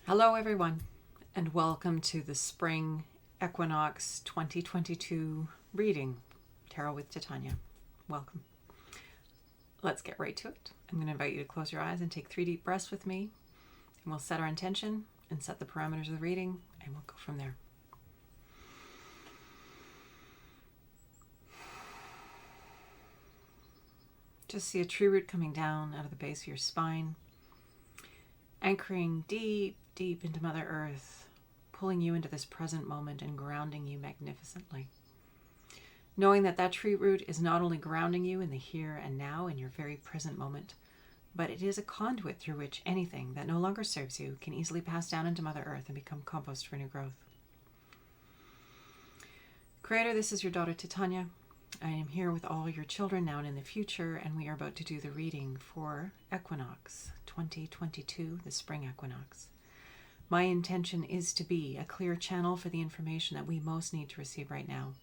Hello everyone, and welcome to the Spring Equinox 2022 reading, Tarot with Titania. Welcome. Let's get right to it. I'm going to invite you to close your eyes and take 3 deep breaths with me, and we'll set our intention and set the parameters of the reading, and we'll go from there. Just see a tree root coming down out of the base of your spine, anchoring deep into Mother Earth, pulling you into this present moment and grounding you magnificently. Knowing that that tree root is not only grounding you in the here and now in your very present moment, but it is a conduit through which anything that no longer serves you can easily pass down into Mother Earth and become compost for new growth. Creator, this is your daughter Titania. I am here with all your children now and in the future, and we are about to do the reading for Equinox 2022, the Spring Equinox. My intention is to be a clear channel for the information that we most need to receive right now,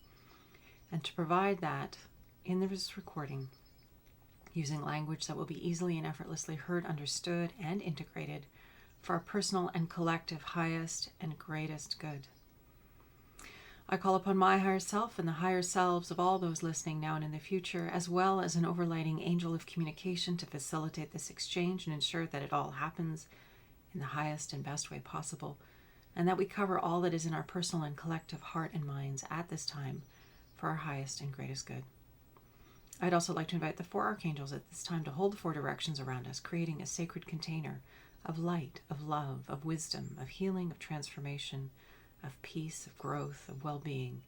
and to provide that in this recording using language that will be easily and effortlessly heard, understood, and integrated for our personal and collective highest and greatest good. I call upon my higher self and the higher selves of all those listening now and in the future, as well as an overlighting angel of communication to facilitate this exchange and ensure that it all happens in the highest and best way possible, and that we cover all that is in our personal and collective heart and minds at this time for our highest and greatest good. I'd also like to invite the 4 archangels at this time to hold the 4 directions around us, creating a sacred container of light, of love, of wisdom, of healing, of transformation, of peace, of growth, of well-being,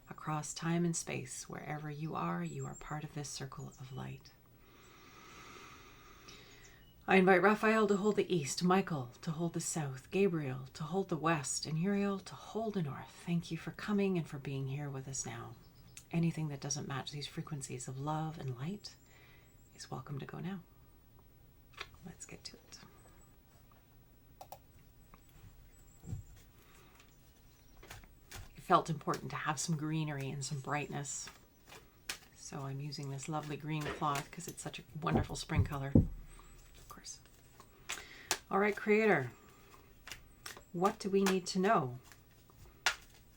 across time and space. Wherever you are part of this circle of light. I invite Raphael to hold the east, Michael to hold the south, Gabriel to hold the west, and Uriel to hold the north. Thank you for coming and for being here with us now. Anything that doesn't match these frequencies of love and light is welcome to go now. Let's get to it. Felt important to have some greenery and some brightness, so I'm using this lovely green cloth because it's such a wonderful spring color, of course. All right, Creator, what do we need to know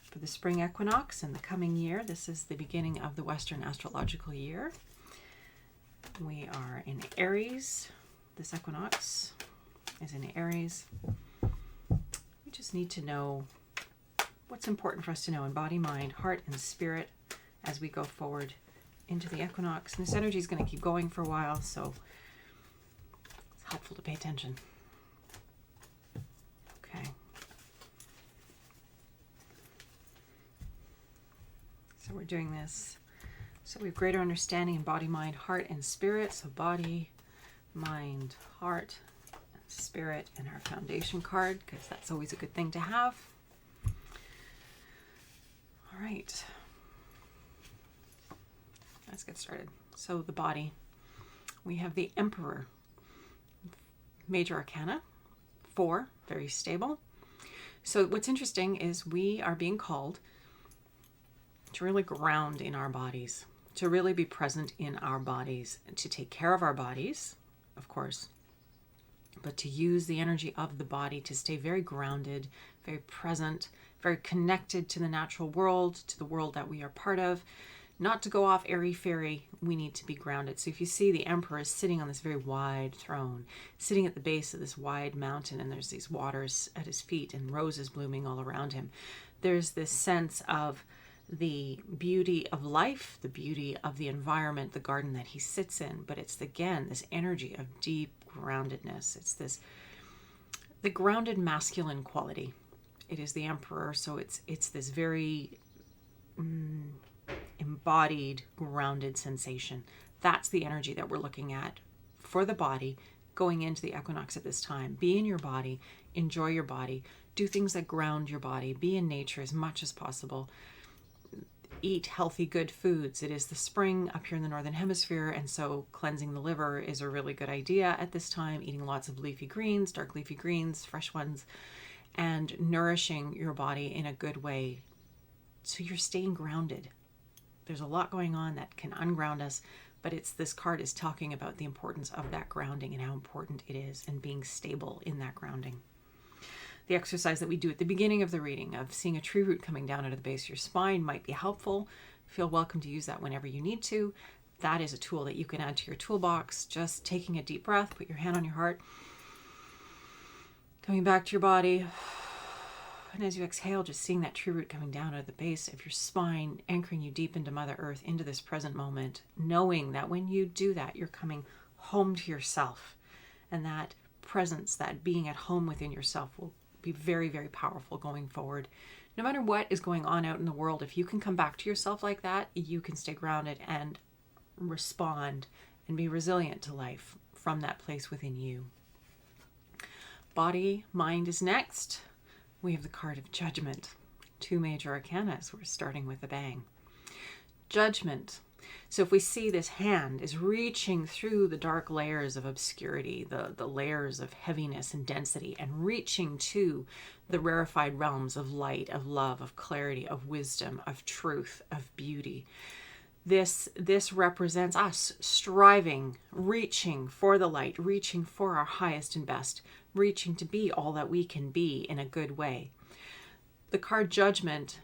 for the spring equinox in the coming year? This is the beginning of the Western astrological year. We are in Aries. This equinox is in Aries. We just need to know what's important for us to know in body, mind, heart, and spirit as we go forward into the equinox. And this energy is going to keep going for a while, so it's helpful to pay attention. Okay. So we're doing this so we have greater understanding in body, mind, heart, and spirit. So body, mind, heart, and spirit, and our foundation card, because that's always a good thing to have. All right, let's get started. So the body, we have the Emperor, major arcana, 4, very stable. So what's interesting is we are being called to really ground in our bodies, to really be present in our bodies, and to take care of our bodies, of course, but to use the energy of the body to stay very grounded, very present, very connected to the natural world, to the world that we are part of. Not to go off airy-fairy, we need to be grounded. So if you see the Emperor is sitting on this very wide throne, sitting at the base of this wide mountain, and there's these waters at his feet and roses blooming all around him. There's this sense of the beauty of life, the beauty of the environment, the garden that he sits in. But it's, again, this energy of deep groundedness. It's the grounded masculine quality. It is the Emperor, so it's this very embodied, grounded sensation. That's the energy that we're looking at for the body going into the equinox at this time. Be in your body, enjoy your body, do things that ground your body, be in nature as much as possible. Eat healthy, good foods. It is the spring up here in the Northern Hemisphere, and so cleansing the liver is a really good idea at this time. Eating lots of leafy greens, dark leafy greens, fresh ones, and nourishing your body in a good way so you're staying grounded. There's a lot going on that can unground us, but this card is talking about the importance of that grounding and how important it is and being stable in that grounding. The exercise that we do at the beginning of the reading of seeing a tree root coming down out of the base of your spine might be helpful. Feel welcome to use that whenever you need to. That is a tool that you can add to your toolbox. Just taking a deep breath, put your hand on your heart, coming back to your body. And as you exhale, just seeing that tree root coming down out of the base of your spine, anchoring you deep into Mother Earth, into this present moment, knowing that when you do that, you're coming home to yourself. And that presence, that being at home within yourself will be very, very powerful going forward. No matter what is going on out in the world, if you can come back to yourself like that, you can stay grounded and respond and be resilient to life from that place within you. Body, mind is next. We have the card of Judgment. 2 major arcana, so we're starting with a bang. Judgment. So if we see this hand is reaching through the dark layers of obscurity, the layers of heaviness and density, and reaching to the rarefied realms of light, of love, of clarity, of wisdom, of truth, of beauty. This represents us striving, reaching for the light, reaching for our highest and best, reaching to be all that we can be in a good way. The card Judgment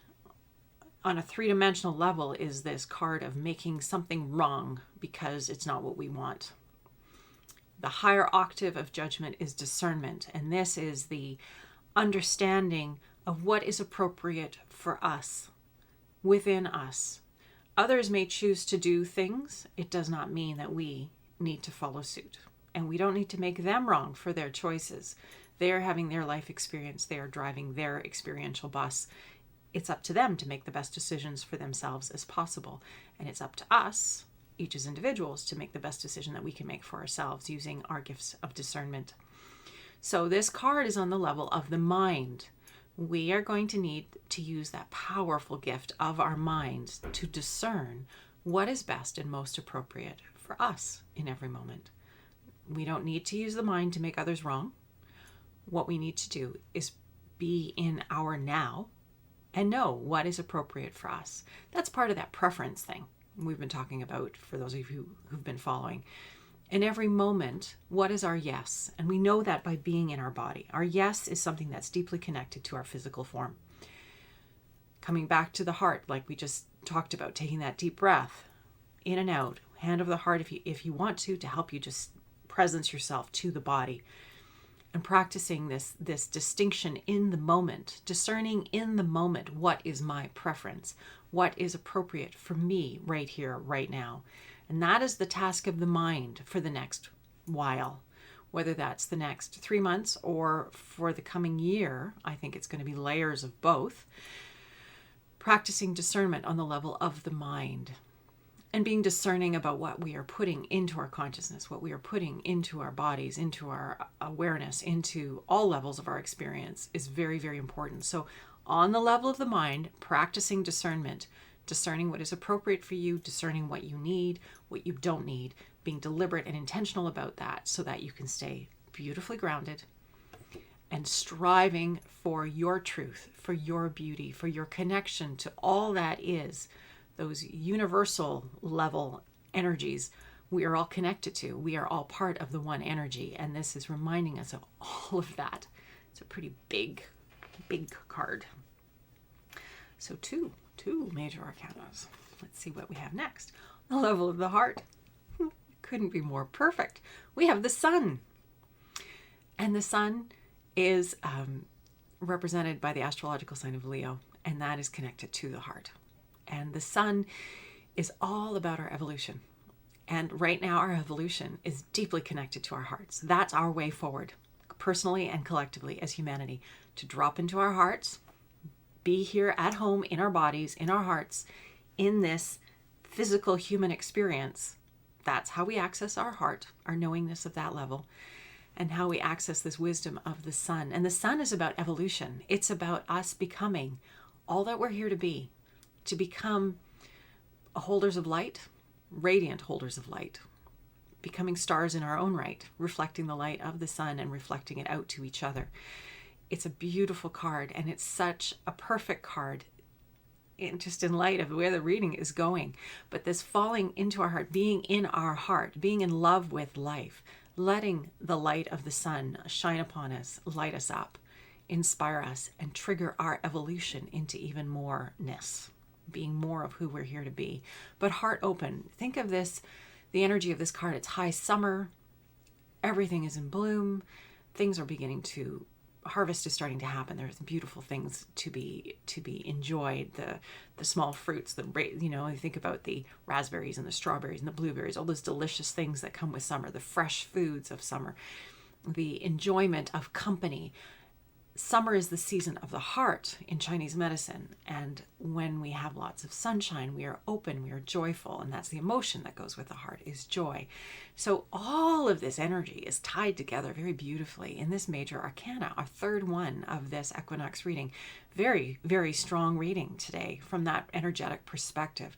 on a 3-dimensional level is this card of making something wrong because it's not what we want. The higher octave of Judgment is discernment, and this is the understanding of what is appropriate for us, within us. Others may choose to do things. It does not mean that we need to follow suit. And we don't need to make them wrong for their choices. They are having their life experience. They are driving their experiential bus. It's up to them to make the best decisions for themselves as possible. And it's up to us, each as individuals, to make the best decision that we can make for ourselves using our gifts of discernment. So this card is on the level of the mind. We are going to need to use that powerful gift of our minds to discern what is best and most appropriate for us in every moment. We don't need to use the mind to make others wrong. What we need to do is be in our now and know what is appropriate for us. That's part of that preference thing we've been talking about for those of you who've been following. In every moment, what is our yes? And we know that by being in our body. Our yes is something that's deeply connected to our physical form. Coming back to the heart, like we just talked about, taking that deep breath in and out, hand over the heart if you want to help you just presence yourself to the body, and practicing this distinction in the moment, discerning in the moment what is my preference, what is appropriate for me right here, right now. And that is the task of the mind for the next while, whether that's the next 3 months or for the coming year. I think it's going to be layers of both. Practicing discernment on the level of the mind and being discerning about what we are putting into our consciousness, what we are putting into our bodies, into our awareness, into all levels of our experience is very, very important. So on the level of the mind, practicing discernment, discerning what is appropriate for you, discerning what you need, what you don't need, being deliberate and intentional about that so that you can stay beautifully grounded and striving for your truth, for your beauty, for your connection to all that is, those universal level energies we are all connected to. We are all part of the one energy, and this is reminding us of all of that. It's a pretty big card. So two major arcanas. Let's see what we have next. The level of the heart. Couldn't be more perfect. We have the sun. And the sun is represented by the astrological sign of Leo, and that is connected to the heart. And the sun is all about our evolution. And right now our evolution is deeply connected to our hearts. That's our way forward, personally and collectively as humanity, to drop into our hearts, be here at home in our bodies, in our hearts, in this physical human experience. That's how we access our heart, our knowingness of that level, and how we access this wisdom of the sun. And the sun is about evolution. It's about us becoming all that we're here to become holders of light, radiant holders of light, becoming stars in our own right, reflecting the light of the sun and reflecting it out to each other. It's a beautiful card, and it's such a perfect card just in light of where the reading is going. But this falling into our heart, being in our heart, being in love with life, letting the light of the sun shine upon us, light us up, inspire us and trigger our evolution into even more-ness, being more of who we're here to be. But heart open. Think of this, the energy of this card. It's high summer. Everything is in bloom. Things are beginning to, harvest is starting to happen. There's beautiful things to be enjoyed. The small fruits, you think about the raspberries and the strawberries and the blueberries, all those delicious things that come with summer, the fresh foods of summer, the enjoyment of company. Summer is the season of the heart in Chinese medicine. And when we have lots of sunshine, we are open, we are joyful. And that's the emotion that goes with the heart, is joy. So all of this energy is tied together very beautifully in this major arcana, our third one of this equinox reading. Very, very strong reading today from that energetic perspective.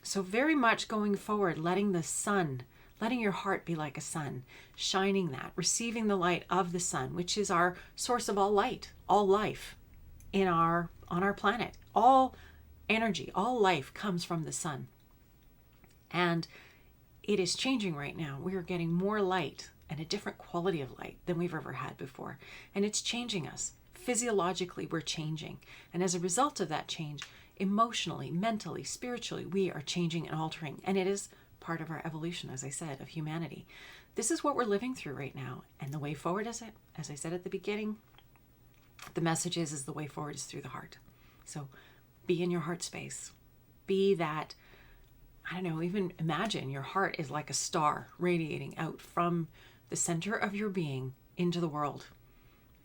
So very much going forward, letting the sun, letting your heart be like a sun, shining that, receiving the light of the sun, which is our source of all light, all life on our planet. All energy, all life comes from the sun. And it is changing right now. We are getting more light and a different quality of light than we've ever had before. And it's changing us. Physiologically, we're changing. And as a result of that change, emotionally, mentally, spiritually, we are changing and altering. And it is part of our evolution, as I said, of humanity. This is what we're living through right now. And the way forward is it, as I said at the beginning, the message is the way forward is through the heart. So be in your heart space. Be that, I don't know, even imagine your heart is like a star radiating out from the center of your being into the world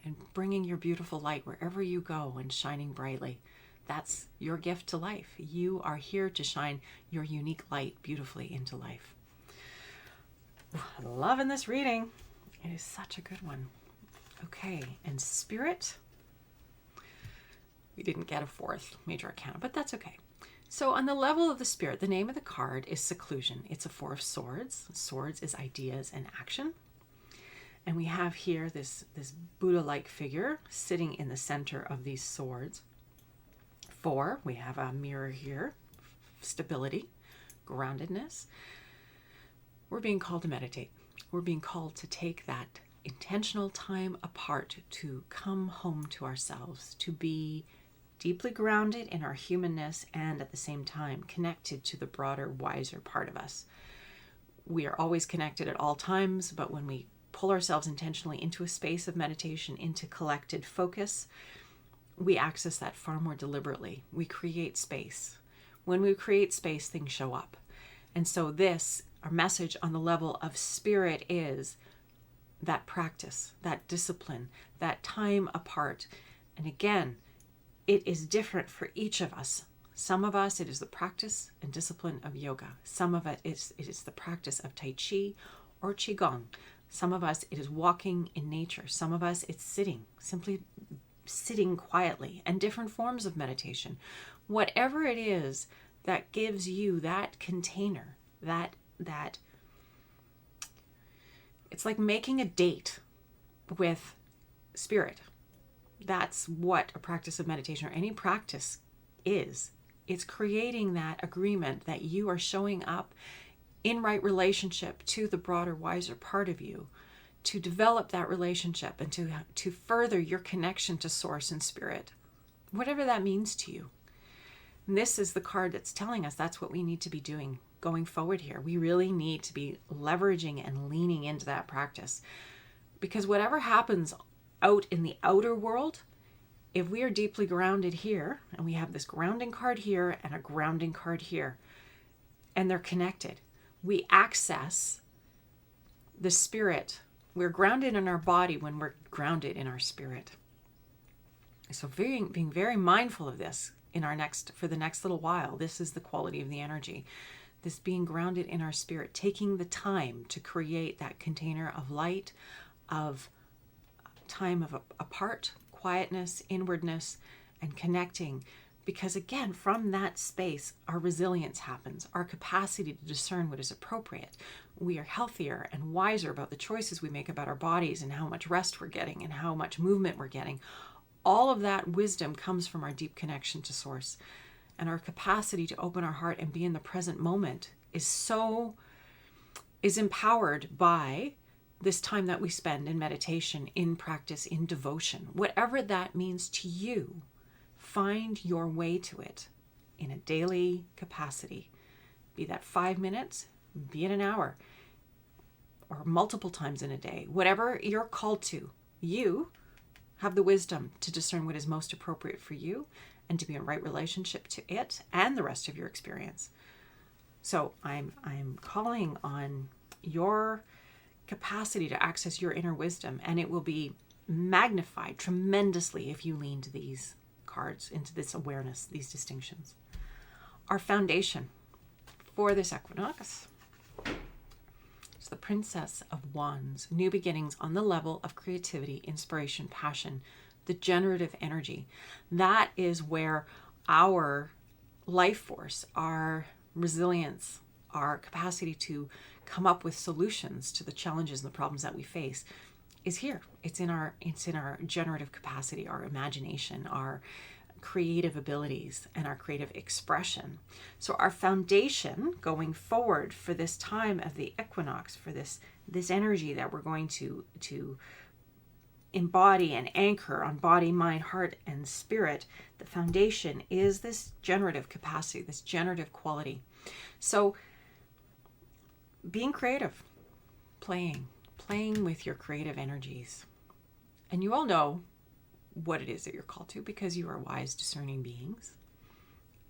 and bringing your beautiful light wherever you go and shining brightly. That's your gift to life. You are here to shine your unique light beautifully into life. Loving this reading. It is such a good one. Okay, and spirit. We didn't get a fourth major arcana, but that's okay. So on the level of the spirit, the name of the card is seclusion. It's a four of swords. Swords is ideas and action. And we have here this Buddha-like figure sitting in the center of these swords. Four, we have a mirror here, stability, groundedness. We're being called to meditate. We're being called to take that intentional time apart to come home to ourselves, to be deeply grounded in our humanness and at the same time connected to the broader, wiser part of us. We are always connected at all times, but when we pull ourselves intentionally into a space of meditation, into collected focus, we access that far more deliberately. We create space. When we create space, things show up. And so this, our message on the level of spirit, is that practice, that discipline, that time apart. And again, it is different for each of us. Some of us, it is the practice and discipline of yoga. Some of it is the practice of Tai Chi or Qigong. Some of us, it is walking in nature. Some of us, it's sitting, simply sitting quietly, and different forms of meditation. Whatever it is that gives you that container, that it's like making a date with spirit. That's what a practice of meditation or any practice is. It's creating that agreement that you are showing up in right relationship to the broader, wiser part of you, to develop that relationship and to further your connection to source and spirit, whatever that means to you. And this is the card that's telling us that's what we need to be doing going forward here. We really need to be leveraging and leaning into that practice, because whatever happens out in the outer world, if we are deeply grounded here, and we have this grounding card here and a grounding card here, and they're connected, we access the spirit. We're grounded in our body when we're grounded in our spirit. So being very mindful of this for the next little while. This is the quality of the energy. This being grounded in our spirit, taking the time to create that container of light, of time of apart, quietness, inwardness, and connecting. Because again, from that space, our resilience happens, our capacity to discern what is appropriate. We are healthier and wiser about the choices we make about our bodies and how much rest we're getting and how much movement we're getting. All of that wisdom comes from our deep connection to source. And our capacity to open our heart and be in the present moment is empowered by this time that we spend in meditation, in practice, in devotion, whatever that means to you, find your way to it in a daily capacity. Be that 5 minutes, be it an hour, or multiple times in a day, whatever you're called to. You have the wisdom to discern what is most appropriate for you and to be in right relationship to it and the rest of your experience. So I'm calling on your capacity to access your inner wisdom, and it will be magnified tremendously if you lean to these cards, into this awareness, these distinctions. Our foundation for this equinox is the Princess of Wands, new beginnings on the level of creativity, inspiration, passion, the generative energy. That is where our life force, our resilience, our capacity to come up with solutions to the challenges and the problems that we face is here. It's in our generative capacity, our imagination, our creative abilities, and our creative expression. So our foundation going forward for this time of the equinox, for this energy that we're going to embody and anchor on body, mind, heart, and spirit, the foundation is this generative capacity, this generative quality. So being creative, playing with your creative energies. And you all know what it is that you're called to because you are wise, discerning beings.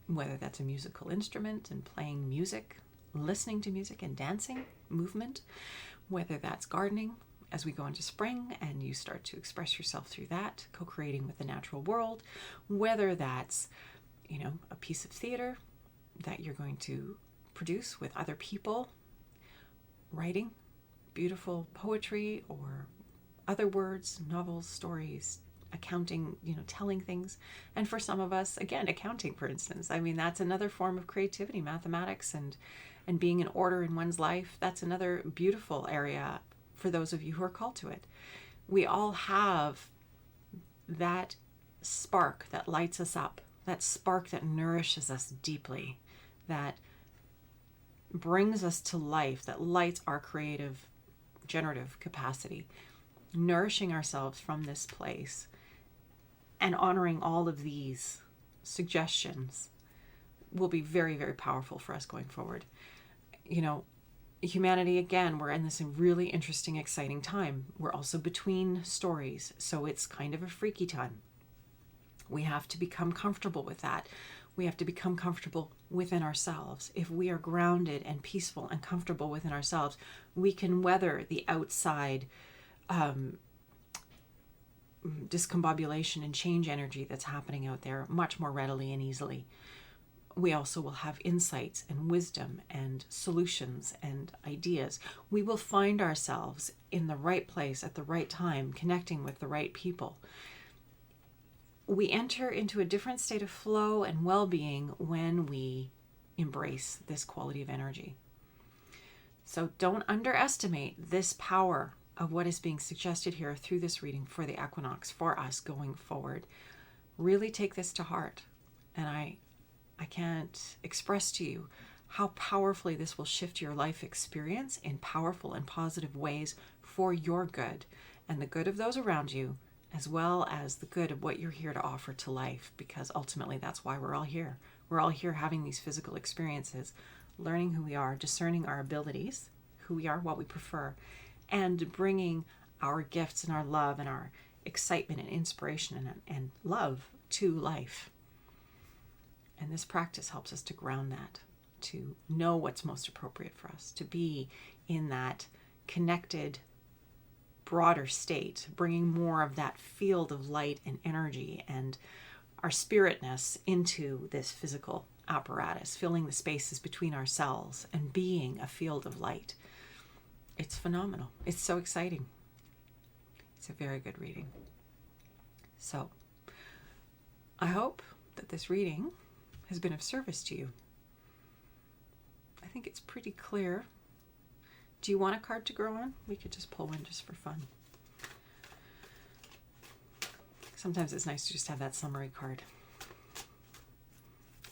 Whether that's a musical instrument and playing music, listening to music and dancing, movement, whether that's gardening as we go into spring and you start to express yourself through that, co-creating with the natural world, whether that's, a piece of theater that you're going to produce with other people, writing beautiful poetry or other words, novels, stories, accounting, telling things. And for some of us, again, accounting, for instance, that's another form of creativity, mathematics and being in order in one's life. That's another beautiful area for those of you who are called to it. We all have that spark that lights us up, that spark that nourishes us deeply, that brings us to life, that lights our creative, generative capacity, nourishing ourselves from this place and honoring all of these suggestions will be very, very powerful for us going forward. Humanity, again, we're in this really interesting, exciting time. We're also between stories, so it's kind of a freaky time. We have to become comfortable with that. We have to become comfortable within ourselves. If we are grounded and peaceful and comfortable within ourselves, we can weather the outside discombobulation and change energy that's happening out there much more readily and easily. We also will have insights and wisdom and solutions and ideas. We will find ourselves in the right place at the right time, connecting with the right people. We enter into a different state of flow and well-being when we embrace this quality of energy. So don't underestimate this power of what is being suggested here through this reading for the equinox, for us going forward. Really take this to heart. And I can't express to you how powerfully this will shift your life experience in powerful and positive ways for your good and the good of those around you, as well as the good of what you're here to offer to life, because ultimately that's why we're all here. We're all here having these physical experiences, learning who we are, discerning our abilities, who we are, what we prefer, and bringing our gifts and our love and our excitement and inspiration and love to life. And this practice helps us to ground that, to know what's most appropriate for us, to be in that connected, broader state, bringing more of that field of light and energy and our spiritness into this physical apparatus, filling the spaces between ourselves and being a field of light. It's phenomenal. It's so exciting. It's a very good reading. So I hope that this reading has been of service to you. I think it's pretty clear. Do you want a card to grow on? We could just pull one just for fun. Sometimes it's nice to just have that summary card.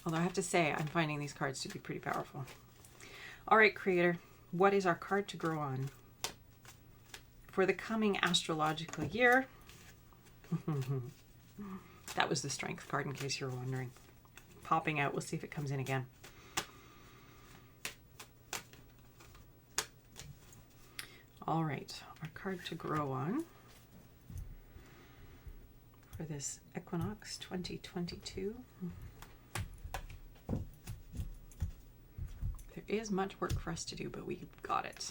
Although I have to say, I'm finding these cards to be pretty powerful. All right, Creator, what is our card to grow on? for the coming astrological year, that was the Strength card in case you're wondering. Popping out, we'll see if it comes in again. All right, our card to grow on for this equinox 2022. There is much work for us to do, but we've got it,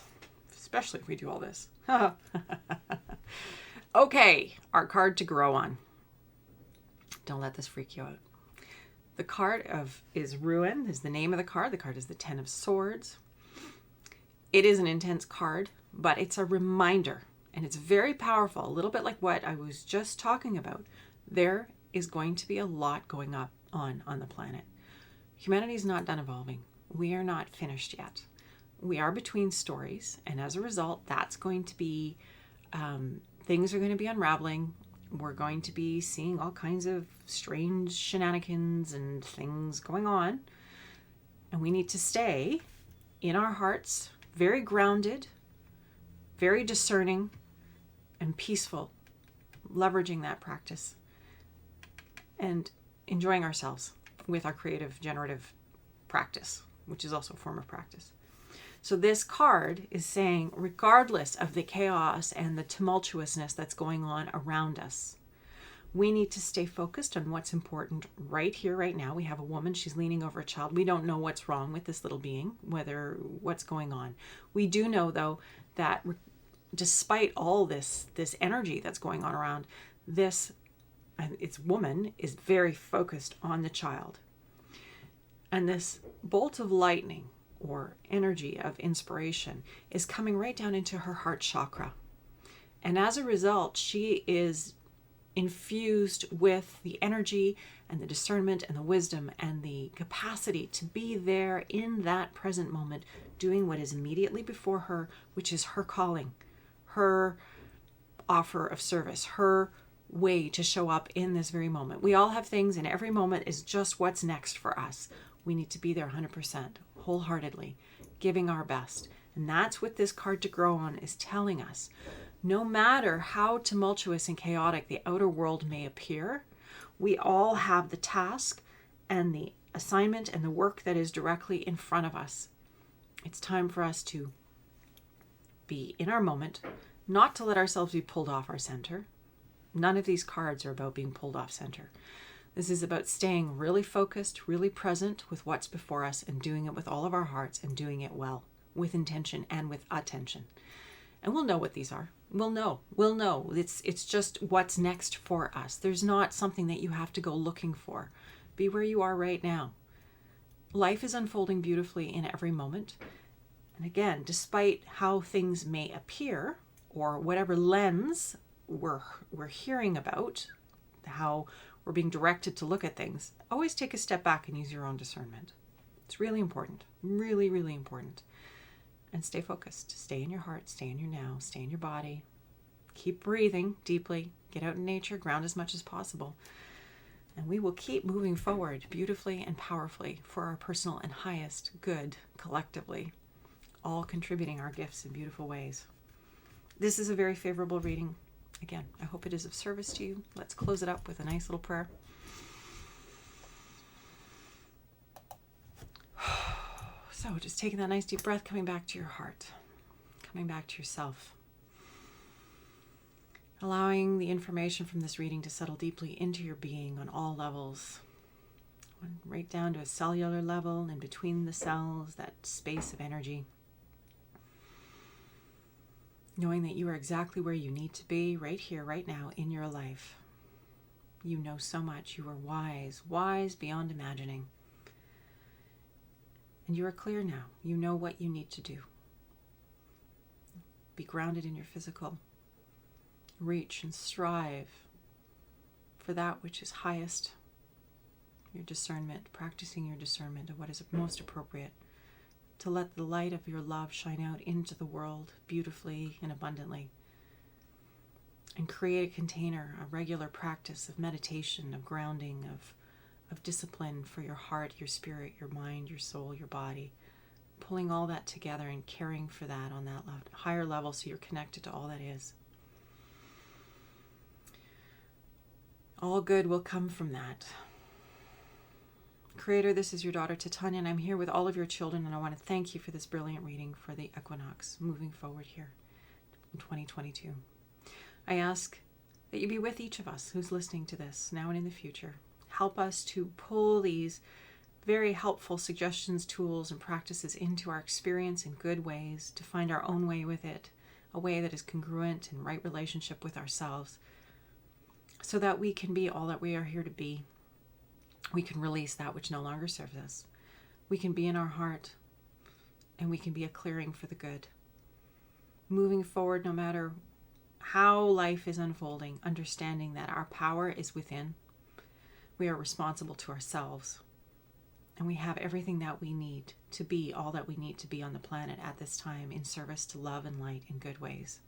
especially if we do all this. Okay, our card to grow on. Don't let this freak you out. The card is Ruin, is the name of the card. The card is the Ten of Swords. It is an intense card, but it's a reminder, and it's very powerful, a little bit like what I was just talking about. There is going to be a lot going on the planet. Humanity is not done evolving. We are not finished yet. We are between stories, and as a result, that's going to be, things are going to be unraveling. We're going to be seeing all kinds of strange shenanigans and things going on, and we need to stay in our hearts, very grounded, very discerning, and peaceful, leveraging that practice and enjoying ourselves with our creative, generative practice, which is also a form of practice. So this card is saying, regardless of the chaos and the tumultuousness that's going on around us, we need to stay focused on what's important right here, right now. We have a woman, she's leaning over a child. We don't know what's wrong with this little being, what's going on. We do know, though, that despite all this energy that's going on around, its woman is very focused on the child. And this bolt of lightning, or energy of inspiration, is coming right down into her heart chakra. And as a result, she is infused with the energy and the discernment and the wisdom and the capacity to be there in that present moment, doing what is immediately before her, which is her calling, her offer of service, her way to show up in this very moment. We all have things, and every moment is just what's next for us. We need to be there 100%, wholeheartedly, giving our best. And that's what this card to grow on is telling us. No matter how tumultuous and chaotic the outer world may appear, we all have the task and the assignment and the work that is directly in front of us. It's time for us to be in our moment, not to let ourselves be pulled off our center. None of these cards are about being pulled off center. This is about staying really focused, really present with what's before us, and doing it with all of our hearts, and doing it well, with intention and with attention. And we'll know what these are. We'll know. It's just what's next for us. There's not something that you have to go looking for. Be where you are right now. Life is unfolding beautifully in every moment. And again, despite how things may appear, or whatever lens we're hearing about, how we're being directed to look at things, always take a step back and use your own discernment. It's really important. Really, really important. And stay focused. Stay in your heart. Stay in your now. Stay in your body. Keep breathing deeply. Get out in nature. Ground as much as possible. And we will keep moving forward beautifully and powerfully for our personal and highest good collectively, all contributing our gifts in beautiful ways. This is a very favorable reading. Again, I hope it is of service to you. Let's close it up with a nice little prayer. So just taking that nice deep breath, coming back to your heart, coming back to yourself. Allowing the information from this reading to settle deeply into your being on all levels, right down to a cellular level and between the cells, that space of energy. Knowing that you are exactly where you need to be right here, right now in your life. You know so much. You are wise, wise beyond imagining. And you are clear now. You know what you need to do. Be grounded in your physical. Reach and strive for that which is highest. Your discernment, practicing your discernment of what is most appropriate. To let the light of your love shine out into the world beautifully and abundantly. And create a container, a regular practice of meditation, of grounding, of discipline for your heart, your spirit, your mind, your soul, your body, pulling all that together and caring for that on that higher level so you're connected to all that is. All good will come from that. Creator, this is your daughter Titania, and I'm here with all of your children, and I want to thank you for this brilliant reading for the equinox moving forward here in 2022. I ask that you be with each of us who's listening to this now and in the future. Help us to pull these very helpful suggestions, tools, and practices into our experience in good ways, to find our own way with it, a way that is congruent and right relationship with ourselves, so that we can be all that we are here to be. We can release that which no longer serves us. We can be in our heart, and we can be a clearing for the good. Moving forward, no matter how life is unfolding, understanding that our power is within. We are responsible to ourselves, and we have everything that we need to be all that we need to be on the planet at this time, in service to love and light in good ways.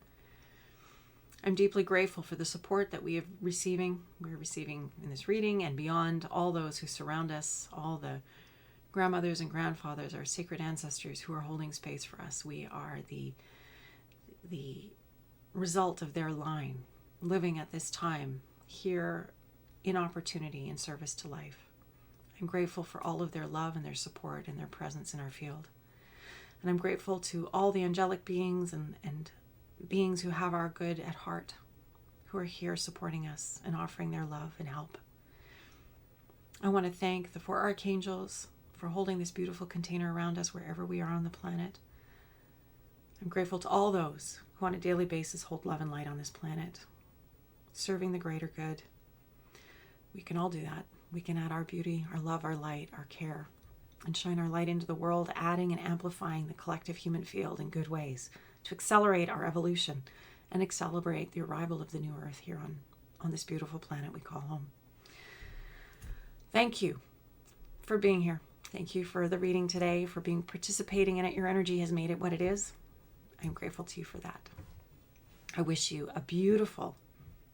I'm deeply grateful for the support that we're receiving in this reading and beyond, all those who surround us, all the grandmothers and grandfathers, our sacred ancestors who are holding space for us. We are the result of their line, living at this time here in opportunity, in service to life. I'm grateful for all of their love and their support and their presence in our field. And I'm grateful to all the angelic beings and beings who have our good at heart, who are here supporting us and offering their love and help. I want to thank the 4 archangels for holding this beautiful container around us wherever we are on the planet. I'm grateful to all those who on a daily basis hold love and light on this planet, serving the greater good. We can all do that. We can add our beauty, our love, our light, our care, and shine our light into the world, adding and amplifying the collective human field in good ways to accelerate our evolution and accelerate the arrival of the new earth here on this beautiful planet we call home. Thank you for being here. Thank you for the reading today, for participating in it. Your energy has made it what it is. I'm grateful to you for that. I wish you a beautiful,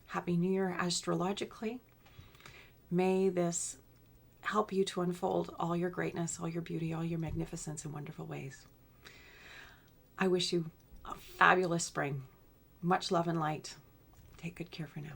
happy New Year astrologically. May this help you to unfold all your greatness, all your beauty, all your magnificence in wonderful ways. I wish you a fabulous spring. Much love and light. Take good care for now.